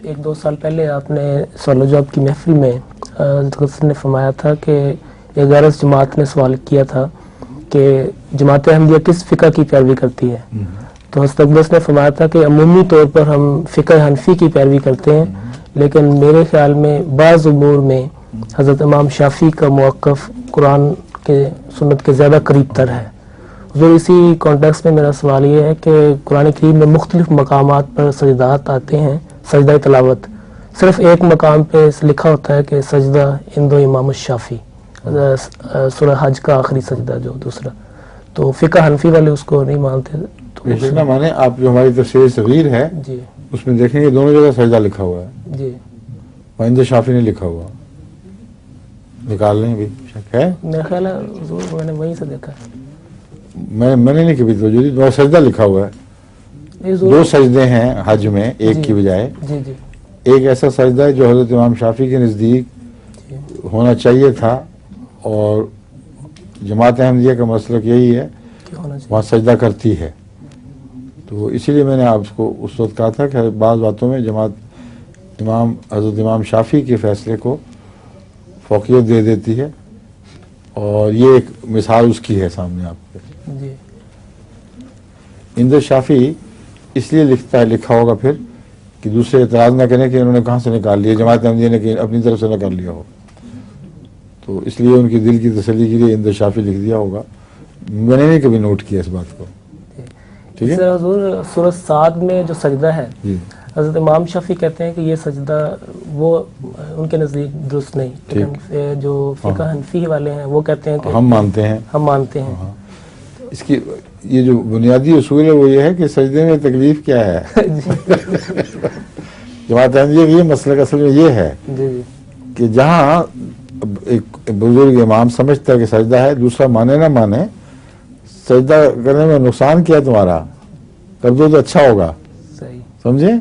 ایک دو سال پہلے آپ نے سوال و جواب کی محفل میں حضرت نے فرمایا تھا کہ ایک غرض جماعت نے سوال کیا تھا کہ جماعت احمدیہ کس فقہ کی پیروی کرتی ہے، تو حضرت اقدس نے فرمایا تھا کہ عمومی طور پر ہم فقہ حنفی کی پیروی کرتے ہیں، لیکن میرے خیال میں بعض امور میں حضرت امام شافعی کا موقف قرآن کے سنت کے زیادہ قریب تر ہے۔ حضور اسی کانٹیکس میں میرا سوال یہ ہے کہ قرآن کریم میں مختلف مقامات پر سجدات آتے ہیں، سجدہ تلاوت، صرف ایک مقام پہ لکھا ہوتا ہے کہ سجدہ اندو امام الشافعی، سورہ حج کا آخری سجدہ جو دوسرا، تو فقہ حنفی والے اس کو نہیں مانتے۔ تو نہ مانے آپ جو ہماری تفسیر صغیر ہے جی اس میں دیکھیں گے دونوں جگہ سجدہ لکھا ہوا ہے، جی وہند شافی نے لکھا ہوا، نکال لیں بھی شک ہے، میرا خیال ہے حضور میں نے وہیں سے دیکھا ہے۔ میں نے نہیں کبھی تو سجدہ لکھا ہوا ہے، دو سجدے ہیں حج میں ایک کی بجائے، جی جی ایک ایسا سجدہ ہے جو حضرت امام شافعی کے نزدیک ہونا چاہیے تھا، اور جماعت احمدیہ کا مسلک یہی ہے وہاں سجدہ کرتی ہے، تو اسی لیے میں نے آپ کو اس وقت کہا تھا کہ بعض باتوں میں جماعت حضرت امام شافعی کے فیصلے کو فوقیت دے دیتی ہے، اور یہ ایک مثال اس کی ہے سامنے آپ کے۔ جی اند شافعی اس لیے لکھا ہوگا پھر کہ دوسرے اعتراض نہ کریں کہ انہوں نے کہاں سے نکال لیا، جماعت احمدیہ نے اپنی طرف سے نکال لیا ہو، تو اس لیے ان کی دل کی تسلی کے لیے اند شافعی لکھ دیا ہوگا، میں نے نہیں کبھی نوٹ کیا اس بات کو، ٹھیک ہے۔ حضور سورہ صاد میں جو سجدہ ہے جی حضرت امام شافعی کہتے ہیں کہ یہ سجدہ وہ ان کے نزدیک درست نہیں، لیکن جو فقہ حنفی والے ہیں وہ کہتے ہیں کہ ہم مانتے ہیں، ہم مانتے ہیں۔ اس کی یہ جو بنیادی اصول ہے وہ یہ ہے کہ سجدے میں تکلیف کیا ہے، جماعت احمدیہ کی یہ مسئلہ اصل میں یہ ہے جی جی کہ جہاں ایک بزرگ امام سمجھتا ہے کہ سجدہ ہے، دوسرا مانے نہ مانے، سجدہ کرنے میں نقصان کیا تمہارا، کر دو تو اچھا ہوگا، صحیح، سمجھے؟